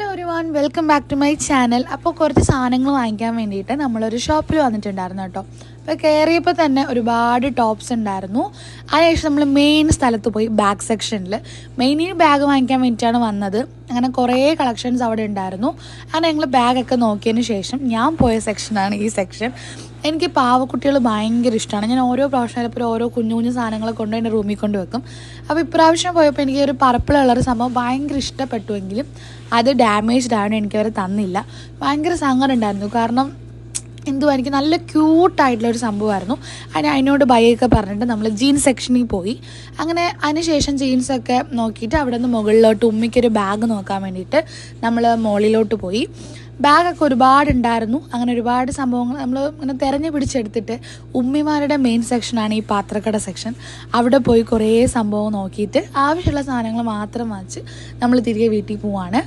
Hello everyone, welcome back to my channel. അപ്പോൾ കുറച്ച് സാധനങ്ങൾ വാങ്ങിക്കാൻ വേണ്ടിയിട്ട് നമ്മളൊരു ഷോപ്പിൽ വന്നിട്ടുണ്ടായിരുന്നു കേട്ടോ. അപ്പോൾ കയറിയപ്പോൾ തന്നെ ഒരുപാട് ടോപ്സ് ഉണ്ടായിരുന്നു. അതിനുശേഷം നമ്മൾ മെയിൻ സ്ഥലത്ത് പോയി ബാഗ് സെക്ഷനിൽ മെയിനിൽ ബാഗ് വാങ്ങിക്കാൻ വേണ്ടിയിട്ടാണ് വന്നത്. അങ്ങനെ കുറേ കളക്ഷൻസ് അവിടെ ഉണ്ടായിരുന്നു. അങ്ങനെ ഞങ്ങൾ ബാഗൊക്കെ നോക്കിയതിന് ശേഷം ഞാൻ പോയ സെക്ഷനാണ് ഈ സെക്ഷൻ. എനിക്ക് പാവക്കുട്ടികൾ ഭയങ്കര ഇഷ്ടമാണ്. ഞാൻ ഓരോ പ്രാവശ്യം ഓരോ കുഞ്ഞു കുഞ്ഞു സാധനങ്ങൾ കൊണ്ട് എൻ്റെ റൂമിൽ കൊണ്ട് വെക്കും. അപ്പോൾ ഇപ്രാവശ്യം പോയപ്പോൾ എനിക്ക് ഒരു പർപ്പിൾ കളർ സംഭവം ഭയങ്കര ഇഷ്ടപ്പെട്ടുവെങ്കിലും അത് ഡാമേജ്ഡ് ആണ്, എനിക്കവരെ തന്നില്ല. ഭയങ്കര സങ്കടം ഉണ്ടായിരുന്നു. കാരണം എന്തുവാ, എനിക്ക് നല്ല ക്യൂട്ടായിട്ടുള്ളൊരു സംഭവമായിരുന്നു. അതിനോട് ബൈയൊക്കെ പറഞ്ഞിട്ട് നമ്മൾ ജീൻസ് സെക്ഷനിൽ പോയി. അങ്ങനെ അതിനുശേഷം ജീൻസൊക്കെ നോക്കിയിട്ട് അവിടെ നിന്ന് മുകളിലോട്ട് ഉമ്മിക്കൊരു ബാഗ് നോക്കാൻ വേണ്ടിയിട്ട് നമ്മൾ മുകളിലോട്ട് പോയി. ബാഗൊക്കെ ഒരുപാടുണ്ടായിരുന്നു. അങ്ങനെ ഒരുപാട് സംഭവങ്ങൾ നമ്മൾ ഇങ്ങനെ തിരഞ്ഞു പിടിച്ചെടുത്തിട്ട് ഉമ്മിമാരുടെ മെയിൻ സെക്ഷനാണ് ഈ പാത്രക്കട സെക്ഷൻ. അവിടെ പോയി കുറേ സംഭവം നോക്കിയിട്ട് ആവശ്യമുള്ള സാധനങ്ങൾ മാത്രം വാങ്ങിച്ച് നമ്മൾ തിരികെ വീട്ടിൽ പോവാണ്.